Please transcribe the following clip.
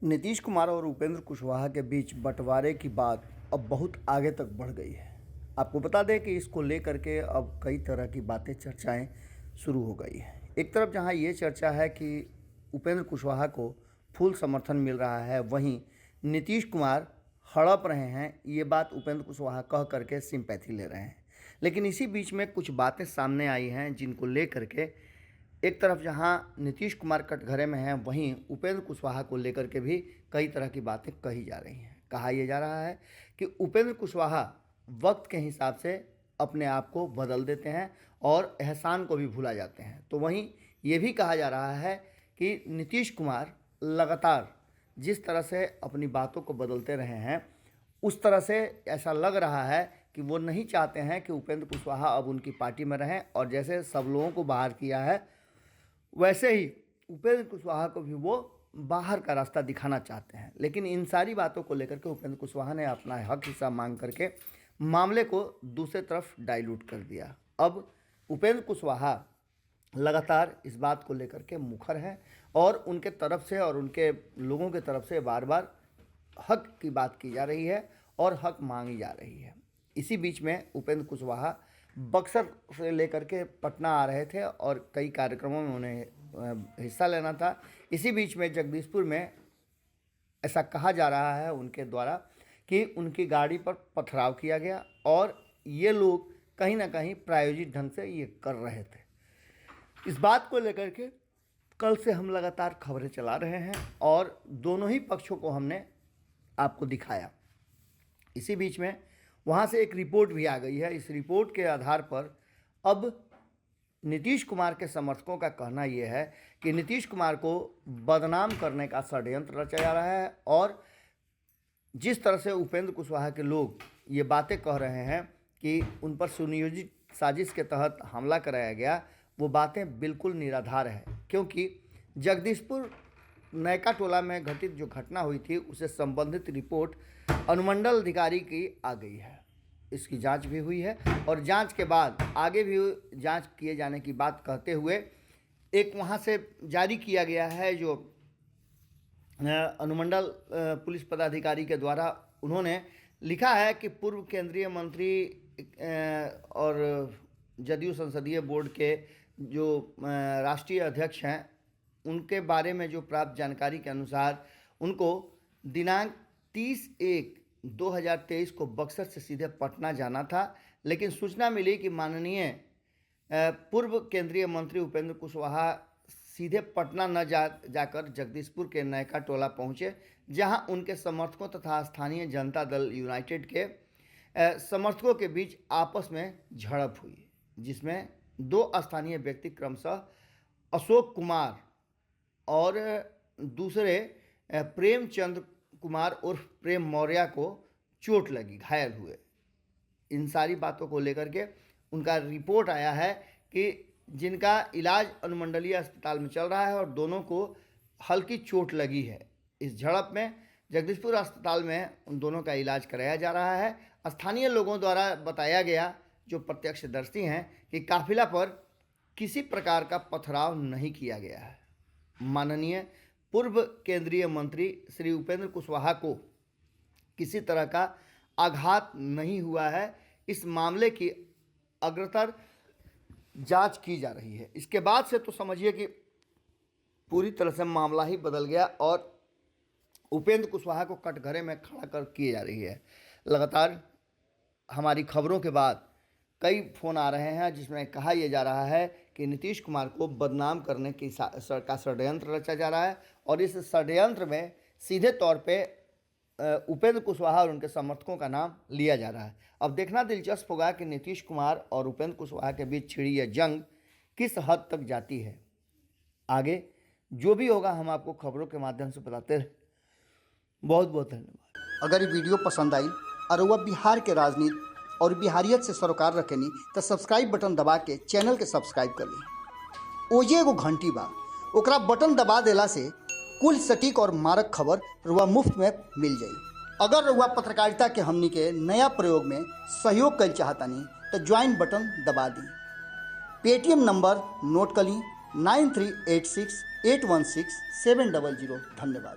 नीतीश कुमार और उपेंद्र कुशवाहा के बीच बंटवारे की बात अब बहुत आगे तक बढ़ गई है। आपको बता दें कि इसको लेकर के अब कई तरह की बातें चर्चाएं शुरू हो गई हैं। एक तरफ जहां ये चर्चा है कि उपेंद्र कुशवाहा को फुल समर्थन मिल रहा है, वहीं नीतीश कुमार हड़प रहे हैं। ये बात उपेंद्र कुशवाहा कह करके सिंपैथी ले रहे हैं। लेकिन इसी बीच में कुछ बातें सामने आई हैं जिनको लेकर के एक तरफ जहां नीतीश कुमार कटघरे में हैं, वहीं उपेंद्र कुशवाहा को लेकर के भी कई तरह की बातें कही जा रही हैं। कहा यह जा रहा है कि उपेंद्र कुशवाहा वक्त के हिसाब से अपने आप को बदल देते हैं और एहसान को भी भुला जाते हैं। तो वहीं ये भी कहा जा रहा है कि नीतीश कुमार लगातार जिस तरह से अपनी बातों को बदलते रहे हैं, उस तरह से ऐसा लग रहा है कि वो नहीं चाहते हैं कि उपेंद्र कुशवाहा अब उनकी पार्टी में रहें, और जैसे सब लोगों को बाहर किया है वैसे ही उपेंद्र कुशवाहा को भी वो बाहर का रास्ता दिखाना चाहते हैं। लेकिन इन सारी बातों को लेकर के उपेंद्र कुशवाहा ने अपना हक हिस्सा मांग करके मामले को दूसरे तरफ डाइल्यूट कर दिया। अब उपेंद्र कुशवाहा लगातार इस बात को लेकर के मुखर हैं और उनके तरफ से और उनके लोगों के तरफ से बार बार हक की बात की जा रही है और हक मांगी जा रही है। इसी बीच में उपेंद्र कुशवाहा बक्सर से लेकर के पटना आ रहे थे और कई कार्यक्रमों में उन्हें हिस्सा लेना था। इसी बीच में जगदीशपुर में ऐसा कहा जा रहा है उनके द्वारा कि उनकी गाड़ी पर पथराव किया गया और ये लोग कहीं ना कहीं प्रायोजित ढंग से ये कर रहे थे। इस बात को लेकर के कल से हम लगातार खबरें चला रहे हैं और दोनों ही पक्षों को हमने आपको दिखाया। इसी बीच में वहाँ से एक रिपोर्ट भी आ गई है। इस रिपोर्ट के आधार पर अब नीतीश कुमार के समर्थकों का कहना यह है कि नीतीश कुमार को बदनाम करने का षड्यंत्र रचा जा रहा है और जिस तरह से उपेंद्र कुशवाहा के लोग ये बातें कह रहे हैं कि उन पर सुनियोजित साजिश के तहत हमला कराया गया, वो बातें बिल्कुल निराधार है। क्योंकि जगदीशपुर नयका टोला में घटित जो घटना हुई थी उससे संबंधित रिपोर्ट अनुमंडल अधिकारी की आ गई है। इसकी जांच भी हुई है और जांच के बाद आगे भी जांच किए जाने की बात कहते हुए एक वहां से जारी किया गया है जो अनुमंडल पुलिस पदाधिकारी के द्वारा उन्होंने लिखा है कि पूर्व केंद्रीय मंत्री और जदयू संसदीय बोर्ड के जो राष्ट्रीय अध्यक्ष हैं, उनके बारे में जो प्राप्त जानकारी के अनुसार उनको दिनांक 30/1/2023 को बक्सर से सीधे पटना जाना था। लेकिन सूचना मिली कि माननीय पूर्व केंद्रीय मंत्री उपेंद्र कुशवाहा सीधे पटना न जाकर जगदीशपुर के नयका टोला पहुंचे, जहां उनके समर्थकों तथा स्थानीय जनता दल यूनाइटेड के समर्थकों के बीच आपस में झड़प हुई, जिसमें दो स्थानीय व्यक्ति क्रमशः अशोक कुमार और दूसरे प्रेमचंद कुमार उर्फ प्रेम मौर्य को चोट लगी, घायल हुए। इन सारी बातों को लेकर के उनका रिपोर्ट आया है कि जिनका इलाज अनुमंडलीय अस्पताल में चल रहा है और दोनों को हल्की चोट लगी है। इस झड़प में जगदीशपुर अस्पताल में उन दोनों का इलाज कराया जा रहा है। स्थानीय लोगों द्वारा बताया गया, जो प्रत्यक्षदर्शी हैं, कि काफिला पर किसी प्रकार का पथराव नहीं किया गया है। माननीय पूर्व केंद्रीय मंत्री श्री उपेंद्र कुशवाहा को किसी तरह का आघात नहीं हुआ है। इस मामले की अग्रतर जांच की जा रही है। इसके बाद से तो समझिए कि पूरी तरह से मामला ही बदल गया और उपेंद्र कुशवाहा को कटघरे में खड़ा कर किए जा रही है। लगातार हमारी खबरों के बाद कई फ़ोन आ रहे हैं जिसमें कहा यह जा रहा है कि नीतीश कुमार को बदनाम करने का षड्यंत्र रचा जा रहा है और इस षड्यंत्र में सीधे तौर पे उपेंद्र कुशवाहा और उनके समर्थकों का नाम लिया जा रहा है। अब देखना दिलचस्प होगा कि नीतीश कुमार और उपेंद्र कुशवाहा के बीच छिड़ी यह जंग किस हद तक जाती है। आगे जो भी होगा हम आपको खबरों के माध्यम से बताते रहे। बहुत बहुत धन्यवाद। अगर ये वीडियो पसंद आई और वह बिहार के राजनीति और बिहारियत से सरोकार रखेनी तो सब्सक्राइब बटन दबा के चैनल के सब्सक्राइब कर ली। ओजे एगो घंटी बा, ओकरा बटन दबा देला से कुल सटीक और मारक खबर रुआ मुफ्त में मिल जाई। अगर रुआ पत्रकारिता के हमनी के नया प्रयोग में सहयोग कर चाहतानी तो ज्वाइन बटन दबा दी। पेटीएम नंबर नोट कर ली 9386816700। धन्यवाद।